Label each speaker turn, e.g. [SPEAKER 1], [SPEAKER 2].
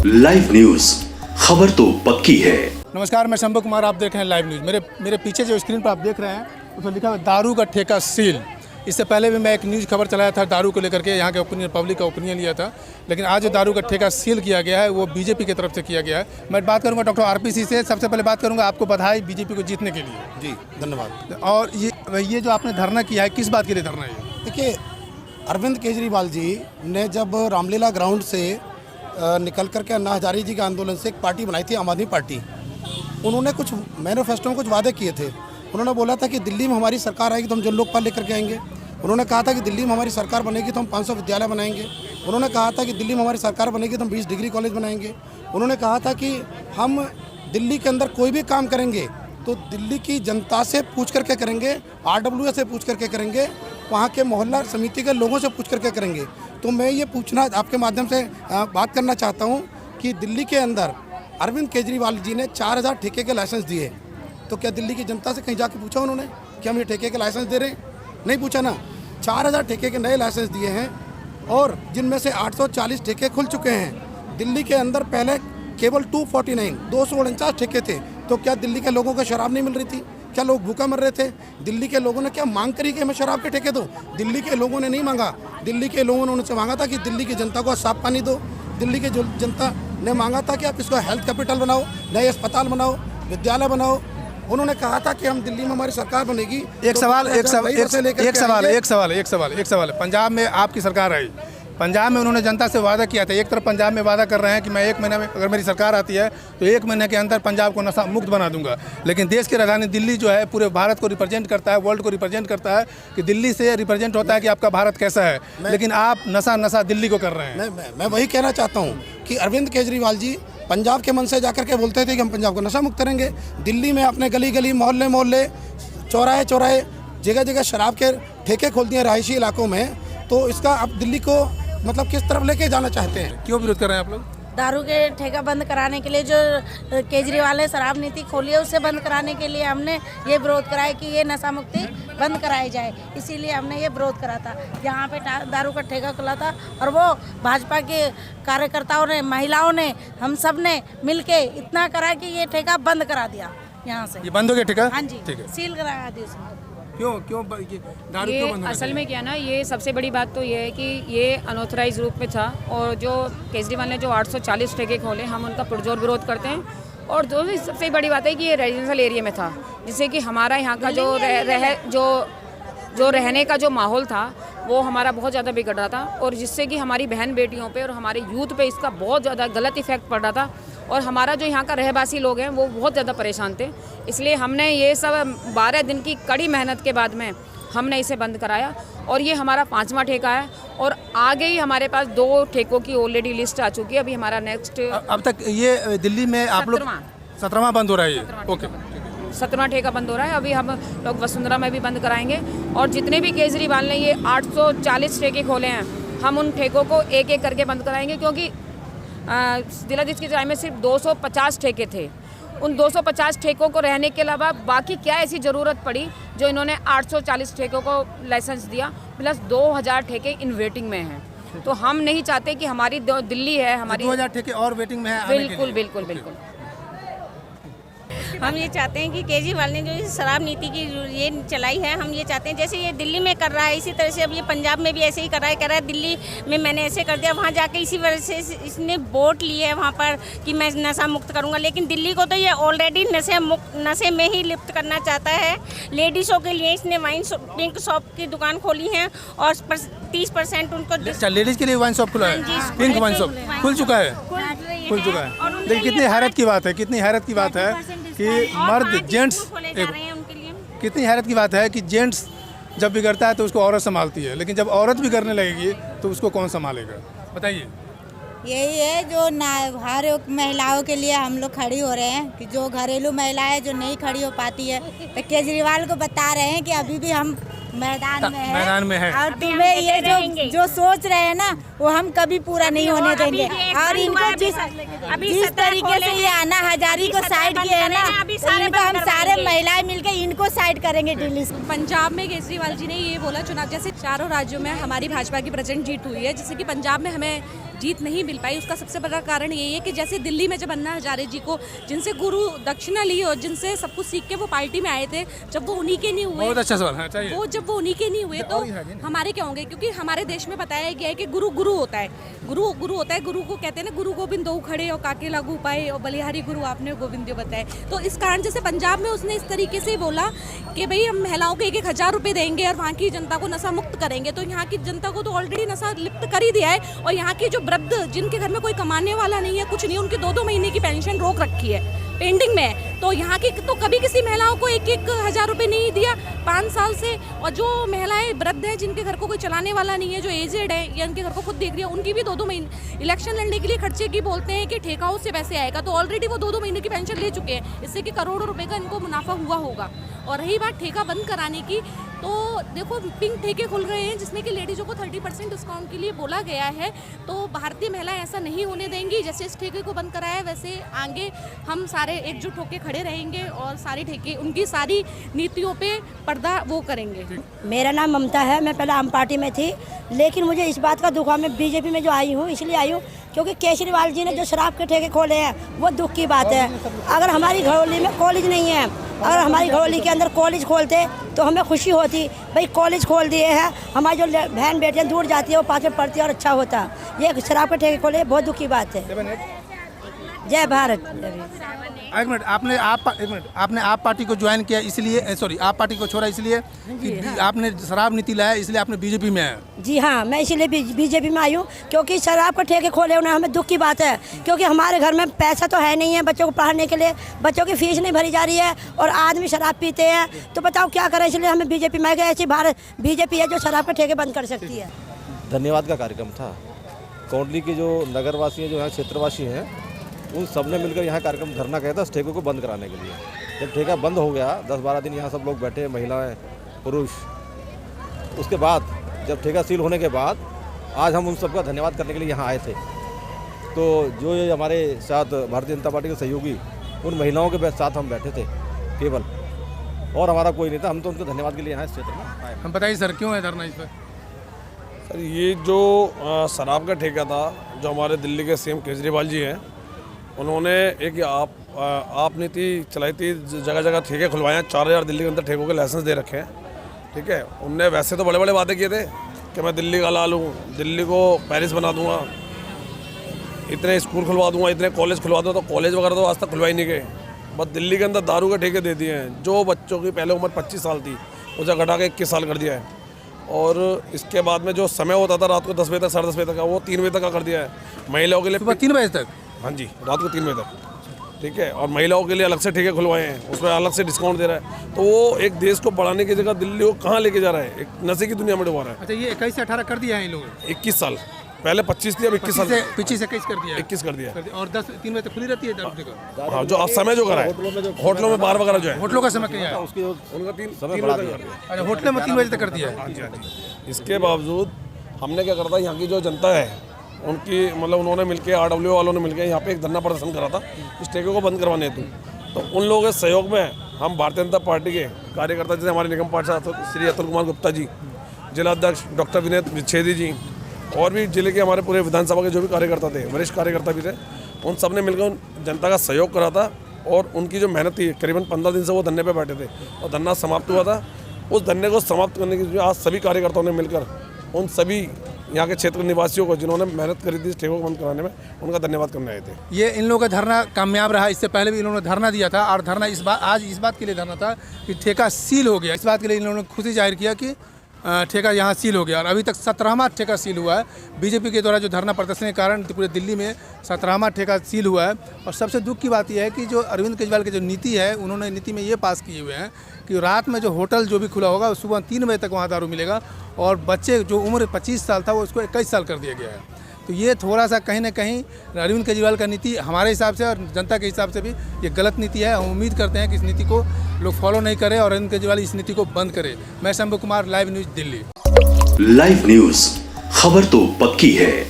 [SPEAKER 1] Live news, खबर तो पक्की है।
[SPEAKER 2] नमस्कार, मैं शंभू कुमार, आप देख रहे हैं लाइव न्यूज़। मेरे पीछे जो स्क्रीन पर आप देख रहे हैं उसमें लिखा है दारू का ठेका सील। इससे पहले भी मैं एक न्यूज़ खबर चलाया था दारू को लेकर के, यहाँ के ओपिनियन, पब्लिक का ओपिनियन लिया था। लेकिन आज जो दारू का ठेका सील किया गया है वो बीजेपी की तरफ से किया गया है। मैं बात करूँगा डॉक्टर आरपीसी से। सबसे पहले बात करूँगा, आपको बधाई बीजेपी को जीतने के लिए।
[SPEAKER 3] जी धन्यवाद।
[SPEAKER 2] और ये जो आपने धरना किया है, किस बात के लिए धरना है?
[SPEAKER 3] देखिए, अरविंद केजरीवाल जी ने जब रामलीला ग्राउंड से निकल करके अन्ना हजारे जी के आंदोलन से एक पार्टी बनाई थी, आम आदमी पार्टी। उन्होंने कुछ मैनिफेस्टो में कुछ वादे किए थे। उन्होंने बोला था कि दिल्ली में हमारी सरकार आएगी तो हम जन लोकपाल लेकर के आएंगे। उन्होंने कहा था कि दिल्ली में हमारी सरकार बनेगी तो हम 500 विद्यालय बनाएंगे। उन्होंने कहा था कि दिल्ली में हमारी सरकार बनेगी तो हम 20 डिग्री कॉलेज बनाएंगे। उन्होंने कहा था कि हम दिल्ली के अंदर कोई भी काम करेंगे तो दिल्ली की जनता से पूछ करके करेंगे, RWA से पूछ करके करेंगे, वहाँ के मोहल्ला समिति के लोगों से पूछ करके करेंगे। तो मैं ये पूछना आपके माध्यम से बात करना चाहता हूँ कि दिल्ली के अंदर अरविंद केजरीवाल जी ने 4000 ठेके के लाइसेंस दिए। तो क्या दिल्ली की जनता से कहीं जाके पूछा उन्होंने कि हम ये ठेके के लाइसेंस दे रहे हैं? नहीं पूछा ना। 4000 ठेके के नए लाइसेंस दिए हैं और जिनमें से 840 ठेके खुल चुके हैं। दिल्ली के अंदर पहले केवल 249 ठेके थे। तो क्या दिल्ली के लोगों को शराब नहीं मिल रही थी? क्या लोग भूखा मर रहे थे? दिल्ली के लोगों ने क्या मांग करी कि हमें शराब के ठेके दो? दिल्ली के लोगों ने नहीं मांगा। दिल्ली के लोगों ने उनसे मांगा था कि दिल्ली की जनता को साफ पानी दो। दिल्ली की जनता ने मांगा था कि आप इसको हेल्थ कैपिटल बनाओ, नए अस्पताल बनाओ, विद्यालय बनाओ। उन्होंने कहा था कि हम दिल्ली में हमारी सरकार बनेगी।
[SPEAKER 2] एक सवाल है। पंजाब में आपकी सरकार आई, पंजाब में उन्होंने जनता से वादा किया था। एक तरफ पंजाब में वादा कर रहे हैं कि मैं 1 महीने में, अगर मेरी सरकार आती है तो 1 महीने के अंदर पंजाब को नशा मुक्त बना दूंगा। लेकिन देश की राजधानी दिल्ली जो है पूरे भारत को रिप्रेजेंट करता है, वर्ल्ड को रिप्रेजेंट करता है, कि दिल्ली से रिप्रेजेंट होता है कि आपका भारत कैसा है। लेकिन आप नशा दिल्ली को कर रहे हैं।
[SPEAKER 3] मैं वही कहना चाहता हूँ कि अरविंद केजरीवाल जी पंजाब के मन से जाकर के बोलते थे कि हम पंजाब को नशा मुक्त करेंगे। दिल्ली में अपने गली गली, मोहल्ले मोहल्ले, चौराहे जगह जगह शराब के ठेके खोल दिए रहायशी इलाकों में। तो इसका आप दिल्ली को मतलब किस तरफ लेके जाना चाहते हैं?
[SPEAKER 2] क्यों विरोध कर रहे हैं आप लोग?
[SPEAKER 4] दारू के ठेका बंद कराने के लिए जो केजरीवाल ने शराब नीति खोली है उसे बंद कराने के लिए हमने ये विरोध करा है कि ये नशा मुक्ति बंद कराई जाए। इसीलिए हमने ये विरोध करा था। यहाँ पे दारू का ठेका खुला था और वो भाजपा के कार्यकर्ताओं ने, महिलाओं ने, हम सब ने मिलके इतना करा कि ये ठेका बंद करा दिया। यहाँ से
[SPEAKER 2] ये बंद हो गया ठेका?
[SPEAKER 4] हाँ जी,
[SPEAKER 2] ठीक है।
[SPEAKER 4] सील करा दी उसने।
[SPEAKER 2] क्यों दारू
[SPEAKER 5] ये
[SPEAKER 2] क्यों बंद?
[SPEAKER 5] असल में क्या ना, ये सबसे बड़ी बात तो ये है कि ये अनऑथराइज रूप में था। और जो केजरीवाल ने जो 840 ठेके खोले, हम उनका पुरजोर विरोध करते हैं। और जो सबसे बड़ी बात है कि ये रेजिडेंशियल एरिया में था, जिससे कि हमारा यहाँ का जो रहने का जो माहौल था वो हमारा बहुत ज़्यादा बिगड़ रहा था। और जिससे कि हमारी बहन बेटियों पे और हमारे यूथ पे इसका बहुत ज़्यादा गलत इफेक्ट पड़ रहा था। और हमारा जो यहाँ का रहवासी लोग हैं वो बहुत ज़्यादा परेशान थे। इसलिए हमने ये सब 12 दिन की कड़ी मेहनत के बाद में हमने इसे बंद कराया। और ये हमारा 5वां ठेका है और आगे ही हमारे पास 2 ठेकों की ऑलरेडी लिस्ट आ चुकी है। अभी हमारा नेक्स्ट
[SPEAKER 2] अब तक ये दिल्ली में आप लोग 17वां बंद हो रहा है ये? ओके,
[SPEAKER 5] 17वां ठेका बंद हो रहा है। अभी हम लोग वसुंधरा में भी बंद कराएंगे। और जितने भी केजरीवाल ने ये 840 ठेके खोले हैं, हम उन ठेकों को एक एक करके बंद कराएंगे। क्योंकि दिल्ली के टाइम में सिर्फ 250 ठेके थे। उन 250 ठेकों को रहने के अलावा बाकी क्या ऐसी ज़रूरत पड़ी जो इन्होंने 840 ठेकों को लाइसेंस दिया, प्लस 2000 ठेके इन वेटिंग में हैं। तो हम नहीं चाहते कि हमारी दिल्ली है, हमारी
[SPEAKER 2] 2000 ठेके और वेटिंग में है।
[SPEAKER 5] बिल्कुल।
[SPEAKER 6] हम ये चाहते हैं कि केजरीवाल ने जो शराब नीति की ये चलाई है, हम ये चाहते हैं जैसे ये दिल्ली में कर रहा है इसी तरह से अब ये पंजाब में भी ऐसे ही कर रहा है दिल्ली में मैंने ऐसे कर दिया, वहाँ जाके इसी वजह से इसने वोट लिए है वहाँ पर कि मैं नशा मुक्त करूँगा। लेकिन दिल्ली को तो ये ऑलरेडी नशे में ही लिप्त करना चाहता है। लेडीज़ों के लिए इसने वाइन पिंक शॉप की दुकान खोली है और 30% उनको।
[SPEAKER 2] लेडीज़ के लिए वाइन शॉप खुला है? पिंक वाइन शॉप खुल चुका है? खुल चुका है। लेकिन कितनी हैरत की बात है कि मर्द, जेंट्स, कितनी हैरत की बात है कि जेंट्स जब बिगड़ता है तो उसको औरत संभालती है, लेकिन जब औरत बिगड़ने लगेगी तो उसको कौन संभालेगा? बताइए।
[SPEAKER 7] यही है जो हर महिलाओं के लिए हम लोग खड़ी हो रहे हैं कि जो घरेलू महिलाएं जो नहीं खड़ी हो पाती है, तो केजरीवाल को बता रहे हैं कि अभी भी हम मैदान में हैं।
[SPEAKER 2] है
[SPEAKER 7] और तुम्हें ये जो सोच रहे हैं ना वो हम कभी पूरा नहीं होने देंगे। और इनको जिस तरीके से ये अन्ना हजारी को साइड किया है ना, तो इनको हम सारे महिलाएं मिलकर इनको साइड करेंगे दिल्ली से।
[SPEAKER 8] पंजाब में केजरीवाल जी ने ये बोला, चुनाव जैसे चारों राज्यों में हमारी भाजपा की प्रचंड जीत हुई है, जैसे कि पंजाब में हमें जीत नहीं मिल पाई। उसका सबसे बड़ा कारण यही है कि जैसे दिल्ली में जब अन्ना हजारे जी को, जिनसे गुरु दक्षिणा ली और जिनसे सब कुछ सीख के वो पार्टी में आए थे, जब वो उन्हीं के नहीं हुए,
[SPEAKER 2] बहुत अच्छा सवाल है, चाहिए।
[SPEAKER 8] वो जब वो उन्हीं के नहीं हुए तो हमारे क्या होंगे? क्योंकि हमारे देश में बताया गया है कि गुरु गुरु होता है, गुरु होता है। गुरु को कहते हैं ना, गुरु गोविंद दो खड़े और काके लागू पाए और बलिहारी गुरु आपने गोविंद बताए। तो इस कारण जैसे पंजाब में उसने इस तरीके से बोला कि भाई हम महिलाओं को 1,000 रुपये देंगे और वहाँ की जनता को नशा मुक्त करेंगे, तो यहाँ की जनता को तो ऑलरेडी नशा लिप्त कर ही दिया है। और यहाँ की जो वृद्ध, जिनके घर में कोई कमाने वाला नहीं है, कुछ नहीं, उनकी 2-2 महीने की पेंशन रोक रखी है, पेंडिंग में। तो यहाँ की तो कभी किसी महिलाओं को 1,000 रुपये नहीं दिया 5 साल से। और जो महिलाएं वृद्ध हैं, जिनके घर को कोई चलाने वाला नहीं है, जो एजेड है या उनके घर को खुद देख रही है, उनकी भी 2-2 महीने इलेक्शन लड़ने के लिए खर्चे की बोलते हैं कि ठेकाओं से पैसे आएगा, तो ऑलरेडी वो 2-2 महीने की पेंशन ले चुके हैं, इससे कि करोड़ों रुपए का इनको मुनाफा हुआ होगा। और रही बात ठेका बंद कराने की, तो देखो पिंक ठेके खुल गए हैं जिसमें कि लेडीज़ों को 30% डिस्काउंट के लिए बोला गया है। तो भारतीय महिलाएं ऐसा नहीं होने देंगी। जैसे इस ठेके को बंद कराया, वैसे आगे हम सारे एकजुट होकर खड़े रहेंगे और सारी ठेके, उनकी सारी नीतियों पे पर्दा वो करेंगे।
[SPEAKER 7] मेरा नाम ममता है, मैं पहले आम पार्टी में थी, लेकिन मुझे इस बात का दुख है, मैं बीजेपी में जो आई हूँ इसलिए आई हूँ क्योंकि केजरीवाल जी ने जो शराब के ठेके खोले हैं वो दुख की बात है। अगर हमारी घरौली में कॉलेज नहीं है, अगर हमारी घरौली के अंदर कॉलेज खोलते तो हमें खुशी होती, भाई कॉलेज खोल दिए हैं, हमारी जो बहन बेटियाँ दूर जाती है वो पास में पढ़ती है और अच्छा होता। ये शराब के ठेके खोले बहुत दुख की बात है। जय भारत।
[SPEAKER 2] एक मिनट, आपने आप पार्टी को ज्वाइन किया इसलिए, सॉरी, आप पार्टी को छोड़ा इसलिए कि आपने शराब नीति लाया, इसलिए आपने बीजेपी में आया?
[SPEAKER 7] जी हाँ, मैं इसीलिए बीजेपी में आई हूँ क्योंकि शराब के ठेके खोले उन्हें, हमें दुख की बात है। क्योंकि हमारे घर में पैसा तो है नहीं है बच्चों को पढ़ाने के लिए, बच्चों की फीस नहीं भरी जा रही है और आदमी शराब पीते हैं, तो बताओ क्या करें। इसलिए हमें बीजेपी में गए। ऐसी भारत बीजेपी है जो शराब के ठेके बंद कर सकती है।
[SPEAKER 9] धन्यवाद का कार्यक्रम था। कोंडली के जो नगरवासी हैं, जो यहाँ क्षेत्रवासी हैं, उन सब ने मिलकर यहाँ कार्यक्रम धरना किया था इस ठेके को बंद कराने के लिए। जब ठेका बंद हो गया, 10-12 दिन यहाँ सब लोग बैठे, महिलाएं, पुरुष। उसके बाद जब ठेका सील होने के बाद आज हम उन सबका धन्यवाद करने के लिए यहाँ आए थे। तो जो ये हमारे साथ भारतीय जनता पार्टी के सहयोगी, उन महिलाओं के साथ हम बैठे थे केवल, और हमारा कोई नहीं था। हम तो उनके धन्यवाद के लिए यहाँ इस क्षेत्र में आए।
[SPEAKER 2] हम बताइए सर, क्यों है धरना इस पर?
[SPEAKER 10] सर, ये जो शराब का ठेका था, जो हमारे दिल्ली के सीएम केजरीवाल जी हैं, उन्होंने एक आप नीति चलाई थी, जगह जगह ठेके खुलवाए हैं। 4,000 दिल्ली के अंदर ठेकों के लाइसेंस दे रखे हैं, ठीक है। उनने वैसे तो बड़े बड़े वादे किए थे कि मैं दिल्ली का ला लूँ, दिल्ली को पेरिस बना दूँगा, इतने स्कूल खुलवा दूँगा, इतने कॉलेज खुलवा दूँगा। तो कॉलेज वगैरह तो आज तक खुलवाई नहीं गए। बस दिल्ली के अंदर दारू के ठेके दे दिए हैं। जो बच्चों की पहले उम्र 25 साल थी, उसे घटा के 21 साल कर दिया है। और इसके बाद में जो समय होता था रात को 10 बजे तक, 10:30 बजे तक का, वो 3 बजे तक का कर दिया है। महिलाओं के लिए
[SPEAKER 2] सुबह 3 बजे तक?
[SPEAKER 10] हाँ जी, रात को 3 बजे तक, ठीक है। और महिलाओं के लिए अलग से ठेके खुलवाए हैं, उसमें अलग से डिस्काउंट दे रहा है। तो वो एक देश को बढ़ाने की जगह दिल्ली को कहाँ लेके जा रहा है? एक नशे की दुनिया में डुबा रहा है।
[SPEAKER 2] अच्छा, ये 21 से 18 कर दिया है इन लोगों ने?
[SPEAKER 10] 21 साल, पहले 25 थी, अब 21 साल,
[SPEAKER 2] 25 से 21 कर दिया है।
[SPEAKER 10] 21 कर दिया।
[SPEAKER 2] और 3 बजे तक खुली रहती है?
[SPEAKER 10] हाँ, जो अब समय जो करा है होटलों में, बार वगैरह जो है,
[SPEAKER 2] होटलों का समय क्या है?
[SPEAKER 10] उनका 3 बजे तक कर दिया।
[SPEAKER 2] अच्छा, होटल में 3 बजे तक कर दिया है।
[SPEAKER 10] हाँ जी, हाँ जी। इसके बावजूद हमने क्या करा था, यहाँ की जो जनता है उनकी, मतलब उन्होंने मिलकर, RWO वालों ने मिलकर यहाँ पे एक धरना प्रदर्शन करा था इस ठेके को बंद करवाने हेतु। तो उन लोगों के सहयोग में हम भारतीय जनता पार्टी के कार्यकर्ता, जैसे हमारे निगम पार्षद श्री अतुल कुमार गुप्ता जी, जिला अध्यक्ष डॉक्टर विनय विच्छेदी जी, और भी जिले के हमारे पूरे विधानसभा के जो भी कार्यकर्ता थे, वरिष्ठ कार्यकर्ता भी थे, उन सब ने मिलकर जनता का सहयोग करा था। और उनकी जो मेहनत थी, करीबन 15 दिन से वो धरने पे बैठे थे और धरना समाप्त हुआ था। उस धरने को समाप्त करने के लिए आज सभी कार्यकर्ताओं ने मिलकर उन सभी यहाँ के क्षेत्र निवासियों को, जिन्होंने मेहनत करी थी इस ठेकों को बंद कराने में, उनका धन्यवाद करने आए थे।
[SPEAKER 2] ये इन लोगों का धरना कामयाब रहा। इससे पहले भी इन्होंने धरना दिया था, और धरना आज इस बात के लिए धरना था कि ठेका सील हो गया। इस बात के लिए इन्होंने खुशी जाहिर किया कि ठेका यहाँ सील हो गया। और अभी तक 17वां ठेका सील हुआ है। बीजेपी के द्वारा जो धरना प्रदर्शन के कारण पूरे दिल्ली में 17वां ठेका सील हुआ है। और सबसे दुख की बात यह है कि जो अरविंद केजरीवाल की जो नीति है, उन्होंने नीति में ये पास किए हुए हैं कि रात में जो होटल जो भी खुला होगा, सुबह 3 बजे तक वहाँ दारू मिलेगा, और बच्चे जो उम्र 25 साल था वो उसको 21 साल कर दिया गया है। तो ये थोड़ा सा कहीं ना कहीं अरविंद केजरीवाल का नीति हमारे हिसाब से और जनता के हिसाब से भी ये गलत नीति है। हम उम्मीद करते हैं कि इस नीति को लोग फॉलो नहीं करें और अरविंद केजरीवाल इस नीति को बंद करें। मैं Shambhu Kumar, live news Delhi.
[SPEAKER 1] Live news खबर तो पक्की है।